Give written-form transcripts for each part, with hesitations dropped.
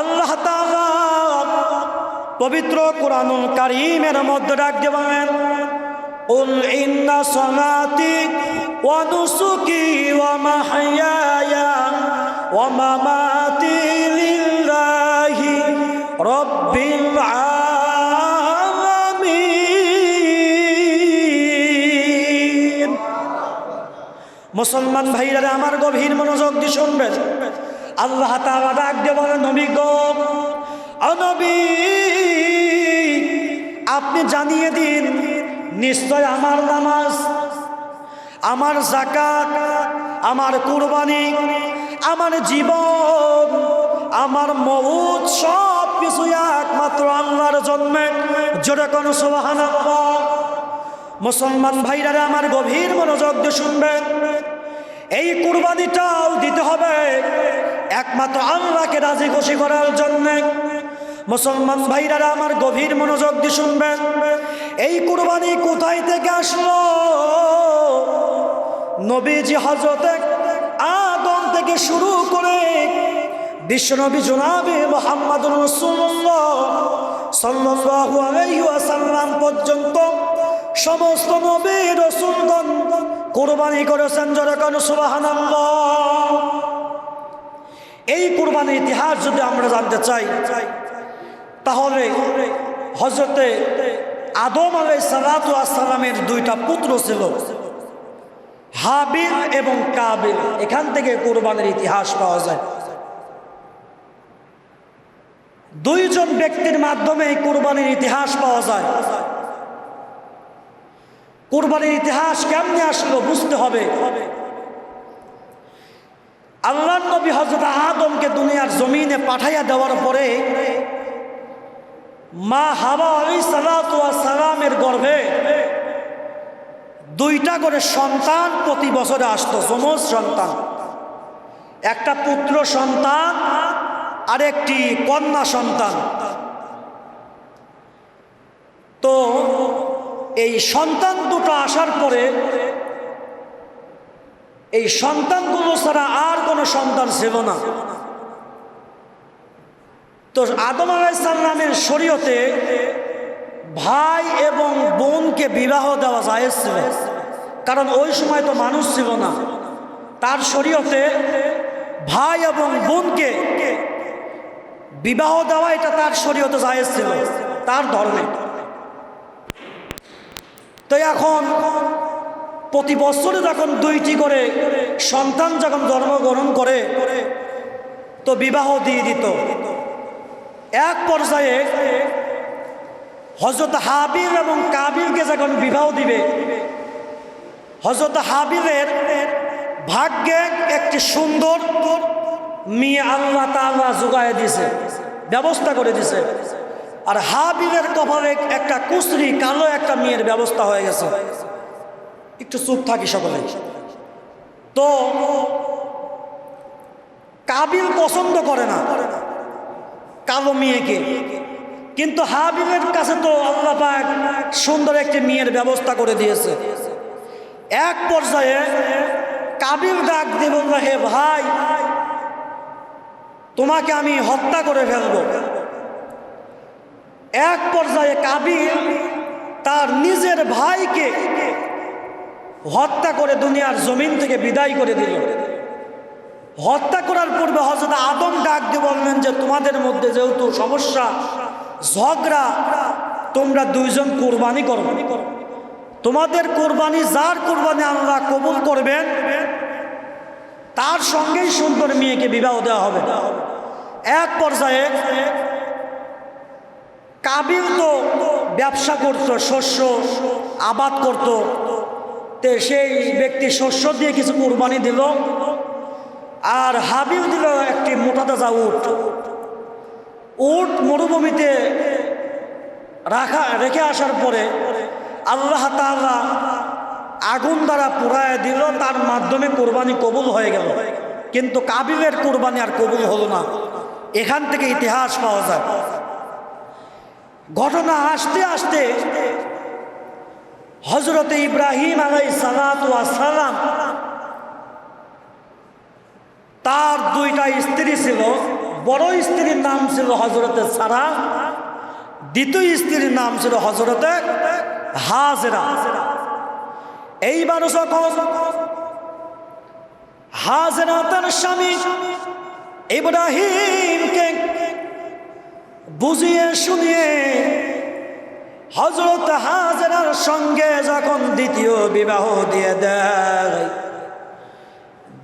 আল্লাহ তাআলা পবিত্র কুরআনুল কারীমের মধ্যে ডাক দিয়ে বলেন, কুল ইন্না সালাতি ওয়া নুসুকি ওয়া মাহইয়ায়া ওয়া মামাতি লিল্লাহি রাব্বিল আলামিন। মুসলমান ভাইরা আমার গভীর মনোযোগ দিয়ে শুনবেন। আল্লাহ তাআলা ডাক দিয়ে বলেন, নবী গো, ও নবী, আপনি জানিয়ে দিন, নিশ্চয় আমার নামাজ, আমার যাকাত, আমার কুরবানি, আমার জীবন, আমার মউত সব কিছু একমাত্র আল্লাহর জন্য। জোরে কোন সুবহানাল্লাহ। মুসলমান ভাইরা আমার গভীর মনোযোগ দিয়ে শুনবেন। এই কুরবানিটাও দিতে হবে একমাত্র আল্লাহকে রাজি খুশি করার জন্য। মুসলমান ভাইরা আমার গভীর মনোযোগ দিয়ে শুনবেন। এই কুরবানি কোথায় থেকে আসলো? নবীজি হযরতে আদম থেকে শুরু করে বিশ্বনবী জনাবে মুহাম্মদুর রাসূলুল্লাহ সাল্লাল্লাহু আলাইহি ওয়াসাল্লাম পর্যন্ত সমস্ত নবী রাসূলগণ কুরবানি করেছেন। যেরকম সুবহানাল্লাহ। এই কুরবানির ইতিহাস যদি আমরা জানতে চাই, তাহলে হযরতে আদম আলাইহিস সালাতু ওয়াস সালামের দুইটা পুত্র ছিল, হাবিল এবং কাবিল। এখান থেকে কুরবানির ইতিহাস পাওয়া যায়। দুইজন ব্যক্তির মাধ্যমে এই কুরবানির ইতিহাস পাওয়া যায়। কুরবানির ইতিহাস কেমনে আসলো বুঝতে হবে। আল্লাহর নবী হযরত আদমকে দুনিয়ার জমিনে পাঠাইয়া দেওয়ার পরে মা হাওয়া আলাইহিস সালাতু ওয়াস সালামের গর্ভে দুইটা করে সন্তান প্রতি বছরে আসতো, যমজ সন্তান। একটা পুত্র সন্তান আর একটি কন্যা সন্তান। তো এই সন্তান দুটো আসার পরে এই সন্তানগুলো ছাড়া আর কোনো সন্তান ছিল না। তো আদম আলাইহিস সালামের শরীয়তে ভাই এবং বোনকে বিবাহ দেওয়া জায়েজ ছিল, কারণ ওই সময় তো মানুষ ছিল না। তার শরীয়তে ভাই এবং বোনকে বিবাহ দেওয়া, এটা তার শরীয়তে জায়েজ ছিল, তার ধর্মে। তো এখন প্রতি বছরে যখন দুইটি করে সন্তান যখন জন্মগ্রহণ করে, তো বিবাহ দিয়ে দিত। এক পর্যায়ে হযরত হাবিল এবং কাবিলকে যখন বিবাহ দিবে, হযরত হাবিলের ভাগ্যে একটি সুন্দর মেয়ে আল্লাহ তাআলা জোগায় দিয়েছে, ব্যবস্থা করে দিয়েছে। আর হাবিলের কপালে একটা কুচরি কালো একটা মেয়ের ব্যবস্থা হয়ে গেছে। একটু চুপ থাকি সকলে। তো কাবিল পছন্দ করে না কালো মেয়েকে, কিন্তু হাবিলের কাছে তো আল্লাহ পাক সুন্দর একটি মেয়ের ব্যবস্থা করে দিয়েছে। এক পর্যায়ে কাবিল ডাক দিয়ে বলল, হে ভাই, তোমাকে আমি হত্যা করে ফেলবো। এক পর্যায়ে কাবিল তার নিজের ভাইকে হত্যা করে দুনিয়ার জমিন থেকে বিদায় করে দিল। হত্যা করার পূর্বে হযরত আদম ডাক দিয়ে বললেন যে, তোমাদের মধ্যে যেহেতু সমস্যা, ঝগড়া, তোমরা দুইজন কুরবানি করো। তোমাদের কুরবানি, যার কুরবানি আল্লাহ কবুল করবেন, তার সঙ্গেই সুন্দর মেয়েকে বিবাহ দেওয়া হবে। এক পর্যায়ে কাবিল তো ব্যবসা করত, শস্য আবাদ করত। তে সেই ব্যক্তি শস্য দিয়ে কিছু কুরবানি দিল, আর হাবিল দিল একটি মোটা তাজা উট। উট মরুভূমিতে রেখে আসার পরে আল্লাহ তাআলা আগুন দ্বারা পুড়ায় দিল, তার মাধ্যমে কুরবানি কবুল হয়ে গেল। কিন্তু কাবিলের কুরবানি আর কবুল হলো না। এখান থেকে ইতিহাস পাওয়া যায়। ঘটনা আসতে আসতে হযরত ইব্রাহিম আলাইহিস সালাতু ওয়াস সালাম, তার দুইটা স্ত্রী ছিল, বড় স্ত্রীর নাম ছিল হযরতে সারা, দ্বিতীয় স্ত্রীর নাম ছিল হযরতে হাজেরা। এইবার যখন হাজেরা তার স্বামী ইব্রাহিমকে বুঝিয়ে শুনিয়ে হযরত হাজেরার সঙ্গে যখন দ্বিতীয় বিবাহ দিয়ে দেয়,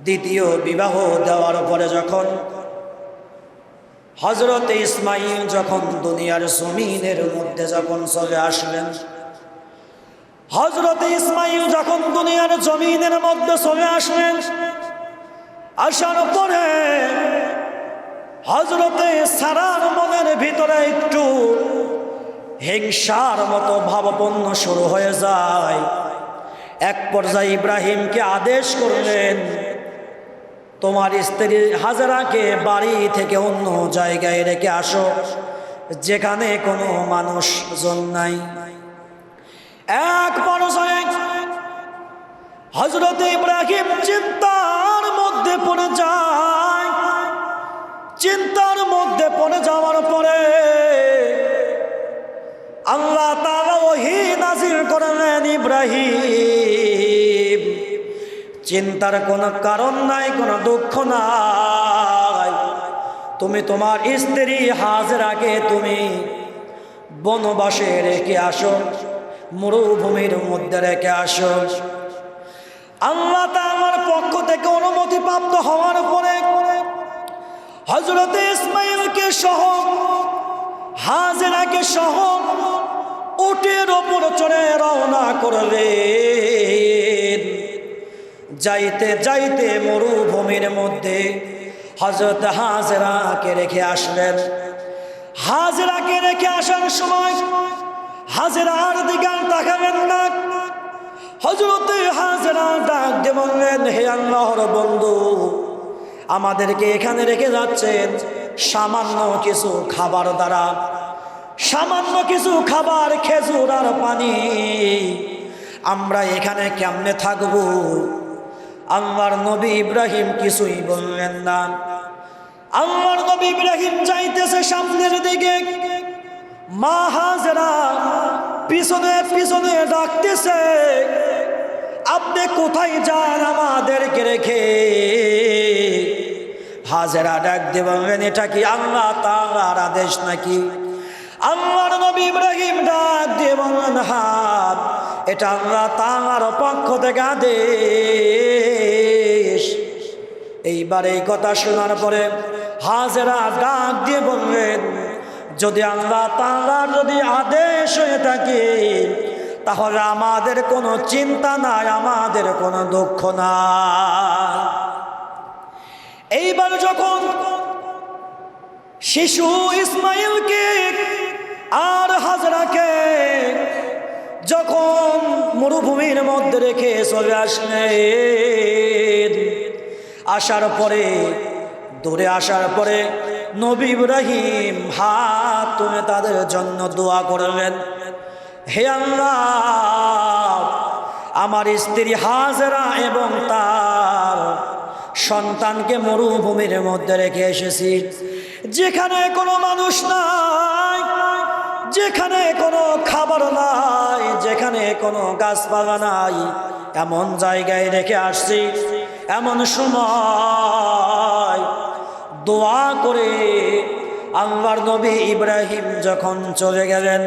দ্বিতীয় বিবাহ দেওয়ার পরে যখন হযরত ইসমাইল যখন দুনিয়ার জমিনের মধ্যে যখন চলে আসলেন, হযরত ইসমাইল যখন দুনিয়ার জমিনের মধ্যে চলে আসলেন, আসার পরে হযরতে সারার মনের ভিতরে একটু হিংসার মতো ভাবাপন্ন শুরু হয়ে যায়। এক পর্যায়ে ইব্রাহিমকে আদেশ করলেন, তোমার স্ত্রী হাজেরাকে বাড়ি থেকে অন্য জায়গায় রেখে আসো, যেখানে কোনো মানুষজন নাই। এক পর্যায়ে হযরত ইব্রাহিম চিন্তার মধ্যে পড়ে যায়। চিন্তার মধ্যে পড়ে যাওয়ার পরে আল্লাহ তাআলা ওহী নাযিল করলেন, ইব্রাহিম চিন্তার কোনো কারণ নাই, কোনো দুঃখ নাই, তুমি তোমার স্ত্রী হাজেরাকে তুমি বনবাসে রেখে আসো, মরুভূমির মধ্যে রেখে আসো। আল্লাহ তাআলার পক্ষ থেকে অনুমতি প্রাপ্ত হওয়ার পরে হযরত ইসমাইলকে সহ হাজেরাকে সহ উটের ওপর চড়ে রওনা করলেন। যাইতে যাইতে মরুভূমির মধ্যে হযরত হাজেরাকে রেখে আসলেন। হাজেরাকে রেখে আসার সময় হাজেরার দিকে তাকাবেন না। হযরত হাজেরা ডাক দিয়ে বললেন, হে আল্লাহর বন্ধু, আমাদেরকে এখানে রেখে যাচ্ছেন সামান্য কিছু খাবার দ্বারা, সামান্য কিছু খাবার, খেজুর আর পানি, আমরা এখানে কেমনে থাকবো? আল্লাহর নবী ইব্রাহিম কিছুই বললেন না। আল্লাহর নবী ইব্রাহিম যাইতেছে সামনের দিকে, মা হাজেরা পিছনে পিছনে ডাকতেছে, আপনি কোথায় যান আমাদেরকে রেখে? হাজেরা ডাক দিয়ে বললেন, এটা কি আল্লাহ তাআলার আদেশ নাকি? আল্লাহর নবী ইব্রাহিম ডাক দিয়ে বললেন, হ্যাঁ, এটা আল্লাহ তাআলার পক্ষ থেকে আদেশ। এইবার এই কথা শোনার পরে হাজেরা ডাক দিয়ে বললেন, যদি আল্লাহ তাআলার যদি আদেশ হয়ে থাকে তাহলে আমাদের কোনো চিন্তা নাই, আমাদের কোনো দুঃখ নাই। এইবার যখন শিশু ইসমাইলকে আর হাজেরাকে যখন মরুভূমির মধ্যে রেখে চলে আসলেন, আসার পরে দূরে আসার পরে নবী ইব্রাহিম হাত তুলে তাদের জন্য দোয়া করলেন, হে আল্লাহ, আমার স্ত্রী হাজেরা এবং তার সন্তানকে মরুভূমির মধ্যে রেখে এসেছি, যেখানে কোনো মানুষ নাই, যেখানে কোনো খাবার নাই, যেখানে কোনো গাছপালা নাই, এমন জায়গায় রেখে আসছি। এমন সময় দোয়া করে আল্লাহর নবী ইব্রাহিম যখন চলে গেলেন,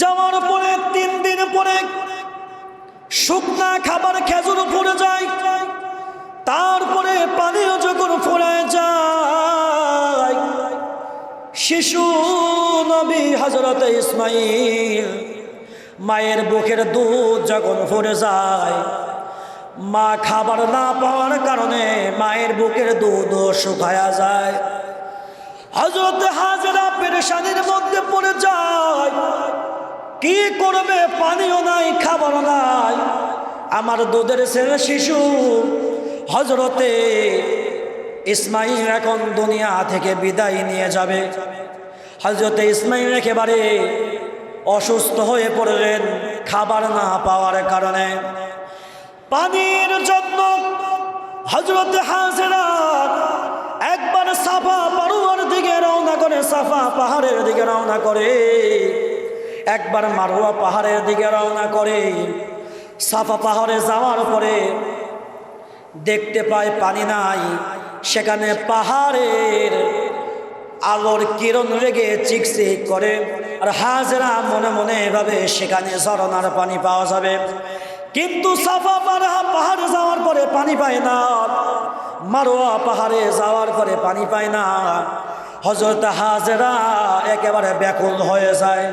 যাওয়ার পরে 3 দিন পরে শুকনা খাবার খেজুর পড়ে যায়, তারপরে পানিও যখন ফুরায় যায়, শিশু নবী হযরত ইসমাইল মায়ের বুকের দুধ যখন ফুরে যায়, মা খাবার না পাওয়ার কারণে মায়ের বুকের দুধও শুকায়া যায়। হযরত হাজেরা পেরেশানির মধ্যে পড়ে যায়, কি করবে? পানিও নাই, খাবার নাই, আমার দুধের ছেলে শিশু হযরতে ইসমাইল এখন দুনিয়া থেকে বিদায় নিয়ে যাবে। হযরতে ইসমাইল একেবারে অসুস্থ হয়ে পড়লেন খাবার না পাওয়ার কারণে। পানির জন্য হযরতে হাজেরা একবার সাফা মারুয়া সাফা পাহাড়ের দিকে রওনা করে, একবার মারওয়া পাহাড়ের দিকে রওনা করে। সাফা পাহাড়ে যাওয়ার পরে দেখতে পায় পানি নাই, সেখানে পাহাড়ের আলোর কিরণ রেগে চিকচিক করে। আর হাজেরা মনে মনে ভাবে সেখানে ঝরনার পানি পাওয়া যাবে, কিন্তু সাফা পাহাড়ে যাওয়ার পরে পানি পায় না, মারওয়া পাহাড়ে যাওয়ার পরে পানি পায় না। হযরত হাজেরা একেবারে ব্যাকুল হয়ে যায়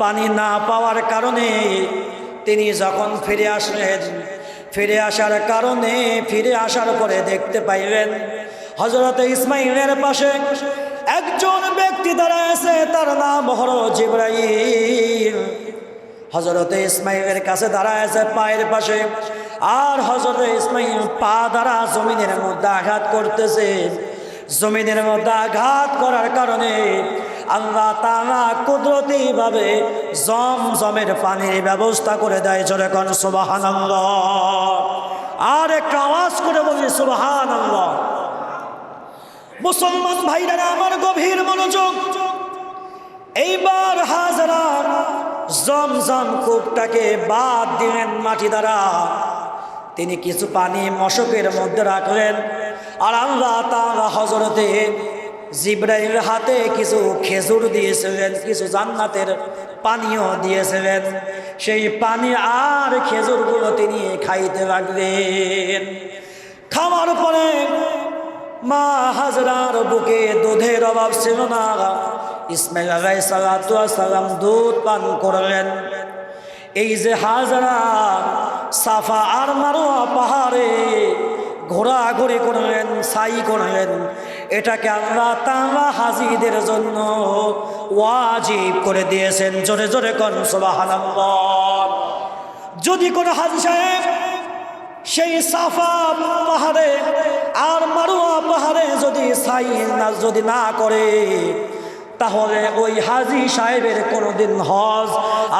পানি না পাওয়ার কারণে। তিনি যখন ফিরে আসলেন, ফিরে আসার কারণে ফিরে আসার পরে দেখতে পাইলেন হযরত ইসমাইলের পাশে একজন ব্যক্তি দাঁড়ায় আছে, তার নাম হলো জিবরাইল। হযরত ইসমাইলের কাছে দাঁড়ায় আছে পায়ের পাশে, আর হযরত ইসমাইল পা দ্বারা জমিনের মধ্যে আঘাত করতেছে। জমিনের মধ্যে আঘাত করার কারণে আল্লাহ তাআলা কুদরতি ভাবে জমজমের পানির ব্যবস্থা করে দেয়। জোরে কোন সুবহানাল্লাহ। আর একটা আওয়াজ করে বলি সুবহানাল্লাহ। মুসলমান ভাইরা আমার গভীর মনোযোগ, এইবার হাজেরা জমজম কূপটাকে বাদ দিলেন মাটি দ্বারা। তিনি কিছু পানি মশকের মধ্যে রাখলেন, আর আল্লাহ তাআলা হযরতে জিবরাইল হাতে কিছু খেজুর দিয়েছিলেন, কিছু জান্নাতের পানীয় দিয়েছিলেন। সেই পানি আর খেজুরগুলো তিনি খাইতে লাগলেন। খাওয়ার পরে মা হাজরার বুকে দুধের অভাব ছিল না, ইসমাইল আলাইহিস সালাতু ওয়াস সালাম দুধ পান করলেন। এই যে হাজরা সাফা আর মারওয়া পাহাড়ে ঘোরাঘুরি করলেন, সাই করলেন, এটাকে আল্লাহ তাআলা হাজীদের জন্য ওয়াজিব করে দিয়েছেন। জোরে জোরে কোন সুবহানাল্লাহ। যদি কোনো হাজী সাহেব সেই সাফা পাহাড়ে আর মারওয়া পাহাড়ে যদি সাই যদি না করে, তাহলে ওই হাজী সাহেবের কোনোদিন হজ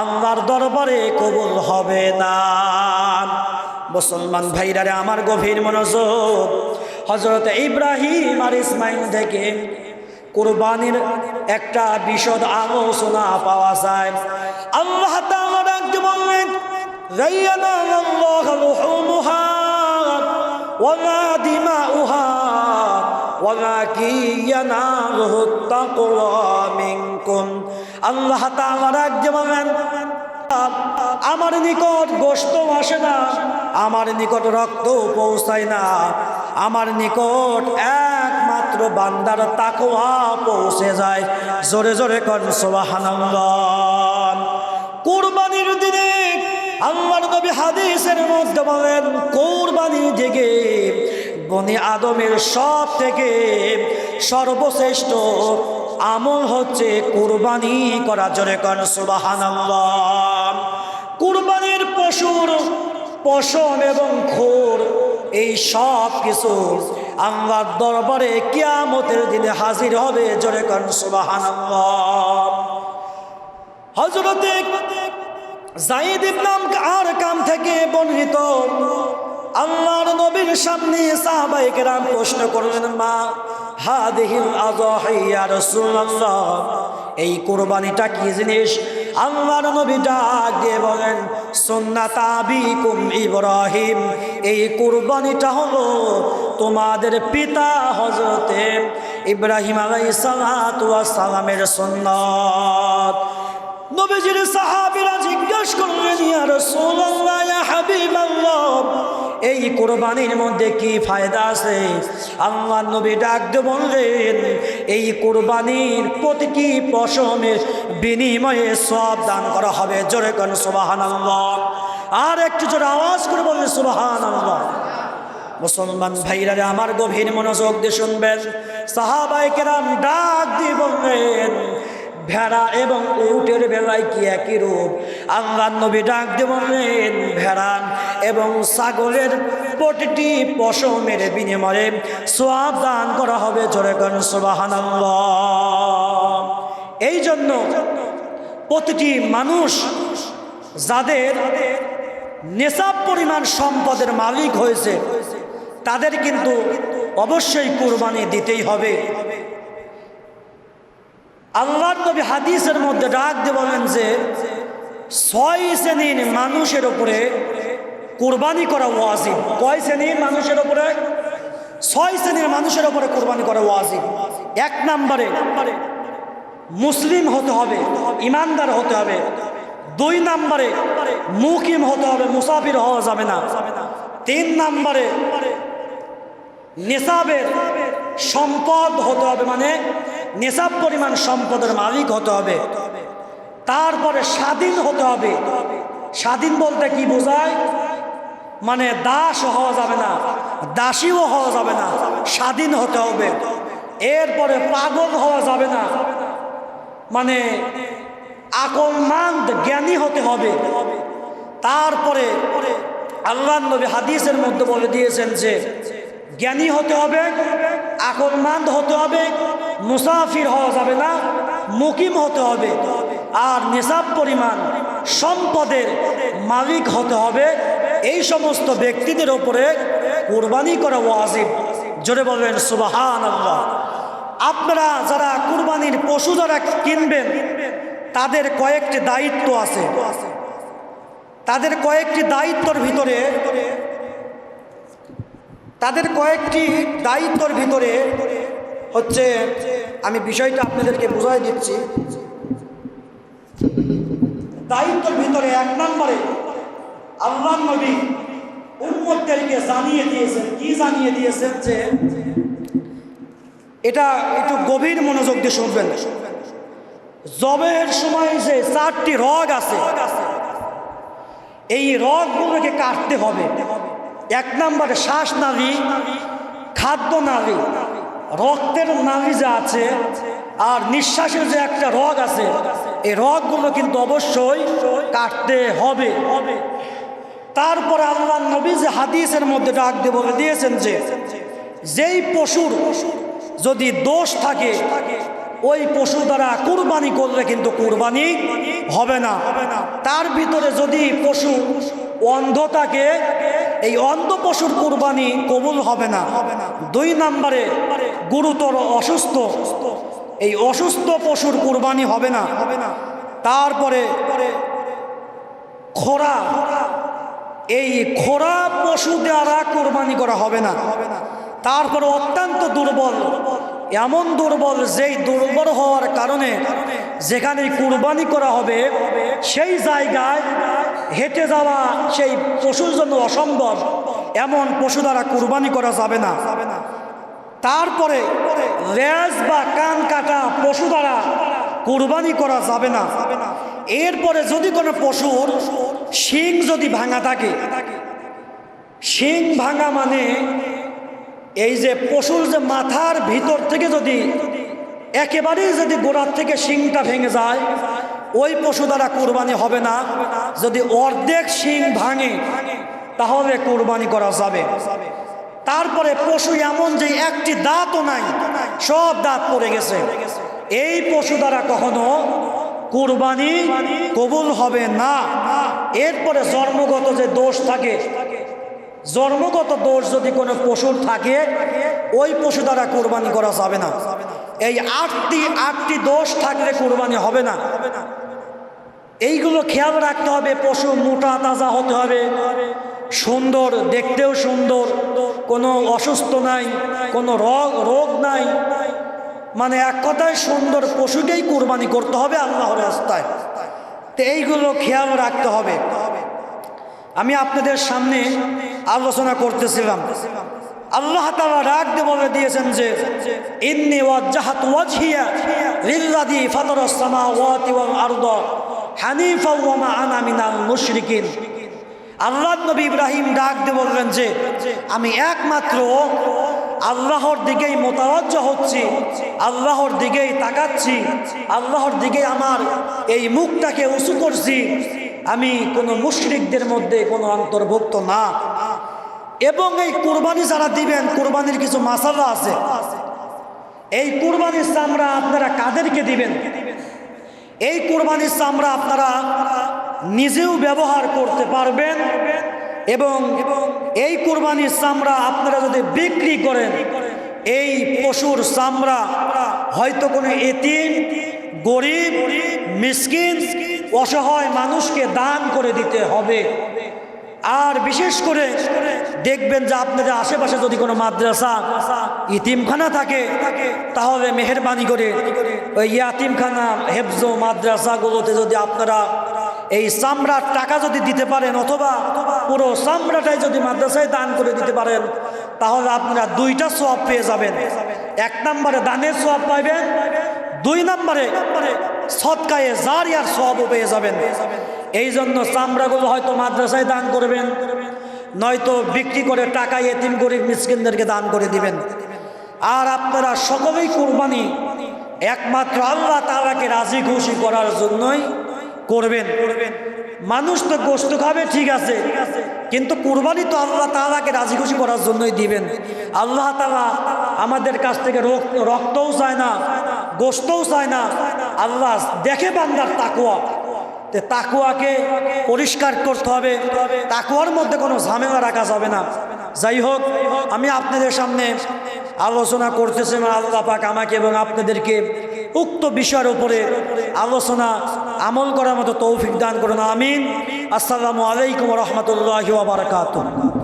আল্লাহর দরবারে কবুল হবে না। মুসলমান ভাইরারে আমার গভীর মনোযোগ, হযরত ইব্রাহিম আর ইসমাইল থেকে কুরবানির একটা বিশদ আলোচনা পাওয়া যায়। আল্লাহ তাআলা ডাকতে বললেন, যায়্যানাল্লাহু লুহুমুহা ওয়া দিমাউহা ওয়ালাকিন ইয়ানালুহুত তাকওয়া মিনকুম। আল্লাহ তাআলা ডাকতে বললেন, আমার নিকট গোশত আসে না, আমার নিকট রক্ত পৌঁছায় না, আমার নিকট একমাত্র বান্দার তাকওয়া পৌঁছে যায়। জোরে জোরে কোন সুবহানাল্লাহ। কুরবানির দিনে আল্লাহর নবী হাদিসের মধ্যে বলেন, কুরবানি থেকে বনি আদমের সব থেকে সর্বশ্রেষ্ঠ আমল হচ্ছে কুরবানি করা। জোরে কোন সুবহানাল্লাহ। কুরবানির পশুর পশম এবং খুর এই সব কিছু আল্লাহর দরবারে কিয়ামতের দিনে হাজির হবে। জোরে কোন সুবহানাল্লাহ। হযরত যায়েদ ইবনে আরকাম থেকে বর্ণিত, আল্লাহর নবীর সামনে সাহাবায়ে কেরাম প্রশ্ন করলেন, মা হাদিহিল আযাহি ইয়া রাসূলুল্লাহ, এই কুরবানিটা কি জিনিস? আল্লাহর নবী ডাক দিয়ে বলেন, সুন্নাত আবিকুম ইব্রাহিম, এই কুরবানিটা হলো তোমাদের পিতা হযরতে ইব্রাহিম আলাইহিস সালাতু ওয়াস সালামের সুন্নাত। নবীজির সাহাবীরা জিজ্ঞাসা করলেন, ইয়া রাসূলুল্লাহ, ইয়া হাবিবাল্লাহ, এই কুরবানির মধ্যে কি ফায়দা আছে? আল্লাহর নবী ডাক দিয়ে বললেন, এই কুরবানির প্রতিটি পশমের বিনিময়ে সওয়াব দান করা হবে। জোরে কোন সুবহানাল্লাহ। আর একটু জোরে আওয়াজ করে বললেন সুবহানাল্লাহ। মুসলমান ভাইরা আমার গভীর মনোযোগ দিয়ে শুনবেন, সাহাবায়ে কেরাম ডাক দিয়ে বললেন, ভেড়া এবং উটের বেলায় কি একই রূপ? আল্লাহর নবী ডাক দিয়ে বললেন, ভেড়া এবং ছাগলের প্রতিটি পশমের বিনিময়ে সওয়াব দান করা হবে। জোরে কোন সুবহানাল্লাহ। এই জন্য প্রতিটি মানুষ যাদের নেশাব পরিমাণ সম্পদের মালিক হয়েছে, তাদের কিন্তু অবশ্যই কুরবানি দিতেই হবে। আল্লাহর নবী হাদিসের মধ্যে ডাক দিয়ে বলেন যে 6 শ্রেণীর মানুষের উপরে কুরবানি করা ওয়াজিব। কয় শ্রেণীর মানুষের উপরে? 6 শ্রেণীর মানুষের উপরে কুরবানি করা ওয়াজিব। 1 নম্বরে মুসলিম হতে হবে, ইমানদার হতে হবে। 2 নম্বরে মুকিম হতে হবে, মুসাফির হওয়া যাবে না। 3 নম্বরে নিসাবের সম্পদ হতে হবে, মানে নিসাব পরিমাণ সম্পদের মালিক হতে হবে। তারপরে স্বাধীন হতে হবে। স্বাধীন বলতে কি বোঝায়? মানে দাস হওয়া যাবে না, দাসীও হওয়া যাবে না, স্বাধীন হতে হবে। এরপরে পাগল হওয়া যাবে না, মানে আকলমন্দ জ্ঞানী হতে হবে। তারপরে আল্লাহর নবী হাদিসের মধ্যে বলে দিয়েছেন যে জ্ঞানী হতে হবে, আকলমন্দ হতে হবে, মুসাফির হওয়া যাবে না, মুকিম হতে হবে, আর নিসাব পরিমাণ সম্পদের মালিক হতে হবে। এই সমস্ত ব্যক্তিদের উপরে কুরবানি করা ওয়াজিব। জোরে বলবেন সুবহানাল্লাহ। আপনারা যারা কুরবানির পশু যারা কিনবেন তাদের কয়েকটি দায়িত্ব আছে। তাদের কয়েকটি দায়িত্বর ভিতরে হচ্ছে, আমি বিষয়টা আপনাদেরকে বুঝাই দিচ্ছি। দায়িত্বের ভিতরে 1 নম্বরে আল্লাহর নবী উম্মতদেরকে জানিয়ে দিয়েছেন। কি জানিয়ে দিয়েছেন? যে এটা একটু গভীর মনোযোগ দিয়ে শুনবেন। জবের সময় যে 4টি রগ আছে, এই রগগুলোকে কাটতে হবে। 1 নম্বরে শ্বাস নালী, খাদ্য নালী, রক্তের নালী যা আছে, আর নিঃশ্বাসের যে একটা রগ আছে, এই রগগুলো কিন্তু অবশ্যই কাটতে হবে। তারপরে আল্লাহর নবী যে হাদিসের মধ্যে ডাক দিয়ে বলে দিয়েছেন যে যেই পশুর যদি দোষ থাকে ওই পশু দ্বারা কুরবানি করলে কিন্তু কুরবানি হবে না। তার ভিতরে যদি পশু অন্ধ থাকে, এই অন্ধ পশুর কুরবানি কবুল হবে না। 2 নম্বরে গুরুতর অসুস্থ, এই অসুস্থ পশুর কুরবানি হবে না। তারপরে খোরা, এই খোরা পশু দ্বারা কুরবানি করা হবে না। তারপরে অত্যন্ত দুর্বল, এমন দুর্বল যেই দুর্বল হওয়ার কারণে যেখানে কুরবানি করা হবে সেই জায়গায় হেঁটে যাওয়া সেই পশুর জন্য অসম্ভব, এমন পশু দ্বারা কুরবানি করা যাবে না। তারপরে লেজ বা কান কাটা পশু দ্বারা কুরবানি করা যাবে না। এরপরে যদি কোনো পশুর শিং যদি ভাঙা থাকে, শিং ভাঙা মানে এই যে পশুর যে মাথার ভিতর থেকে যদি একেবারেই যদি গোড়ার থেকে শিংটা ভেঙে যায়, ওই পশু দ্বারা কুরবানি হবে না। যদি অর্ধেক শিং ভাঙে তাহলে কুরবানি করা যাবে। তারপরে পশু এমন যে একটি দাঁতও নাই, সব দাঁত পড়ে গেছে, এই পশু দ্বারা কখনো কুরবানি কবুল হবে না। এরপরে জন্মগত যে দোষ থাকে, জন্মগত দোষ যদি কোনো পশুর থাকে ওই পশু দ্বারা কুরবানি করা যাবে না। এই 8টি দোষ থাকলে কুরবানি হবে না। এইগুলো খেয়াল রাখতে হবে। পশু মোটা তাজা হতে হবে, সুন্দর, দেখতেও সুন্দর, কোনো অসুস্থ নাই, কোনো রোগ নাই, মানে এক কথায় সুন্দর পশুকেই কুরবানি করতে হবে আল্লাহর রাস্তায়। তো এইগুলো খেয়াল রাখতে হবে। আমি আপনাদের সামনে আলোচনা করতেছিলাম, আল্লাহ তাআলা ডাক দিয়ে বলে দিয়েছেন যে ইন্নী ওয়াজ্জাহতু ওয়াজহিয়া লিল্লাযী ফাতারাস সামাওয়াতি ওয়াল আরদা হানিফা ওয়া মা আনা মিনাল মুশরিকিন। আল্লাহর নবী ইব্রাহিম ডাক দিয়ে বললেন যে আমি একমাত্র আল্লাহর দিকেই মোতাওয়াজ্জহ হচ্ছি, আল্লাহর দিকেই তাকাচ্ছি, আল্লাহর দিকেই আমার এই মুখটাকে উঁচু করছি, আমি কোনো মুশরিকদের মধ্যে কোনো অন্তর্ভুক্ত না। এবং এই কুরবানি যারা দিবেন, কুরবানির কিছু মাসালা আছে। এই কুরবানির চামড়া আপনারা কাদেরকে দিবেন? এই কুরবানির চামড়া আপনারা নিজেও ব্যবহার করতে পারবেন, এবং এই কুরবানির চামড়া আপনারা যদি বিক্রি করেন, এই পশুর চামড়া হয়তো কোনো এতিম, গরিব, মিসকিন, অসহায় মানুষকে দান করে দিতে হবে। আর বিশেষ করে দেখবেন যে আপনাদের আশেপাশে যদি কোনো মাদ্রাসা, ইতিমখানা থাকে, তাহলে মেহেরবানি করে ওই ইয়াতিমখানা, হেফজ মাদ্রাসাগুলোতে যদি আপনারা এই চামড়ার টাকা যদি দিতে পারেন, অথবা পুরো চামড়াটাই যদি মাদ্রাসায় দান করে দিতে পারেন, তাহলে আপনারা দুইটা সওয়াব পেয়ে যাবেন। এক নম্বরে দানের সওয়াব পাইবেন, দুই নম্বরে সদকায়ে জারিয়ার সওয়াবও পেয়ে যাবেন। এই জন্য চামড়াগুলো হয়তো মাদ্রাসায় দান করবেন, নয়তো বিক্রি করে টাকা এতিম গরিব মিসকিনদেরকে দান করে দিবেন। আর আপনারা সকলেই কুরবানি একমাত্র আল্লাহ তাআলাকে রাজি খুশি করার জন্যই করবেন। মানুষ তো গোশত খাবে ঠিক আছে, কিন্তু কুরবানি তো আল্লাহ তাআলাকে রাজি খুশি করার জন্যই দিবেন। আল্লাহ তাআলা আমাদের কাছ থেকে রক্তও চায় না, গোশতও চায় না। আল্লাহ দেখে বান্দার তাকওয়া, তাকওয়াকে পরিষ্কার করতে হবে, তাকওয়ার মধ্যে কোনো ঝামেলা রাখা যাবে না। যাই হোক, আমি আপনাদের সামনে আলোচনা করতেছি, আল্লাহ পাক আমাকে এবং আপনাদেরকে উক্ত বিষয়ের উপরে আলোচনা আমল করার মতো তৌফিক দান করুন, আমিন। আসসালামু আলাইকুম ওয়া রাহমাতুল্লাহি ওয়া বারাকাতুহু।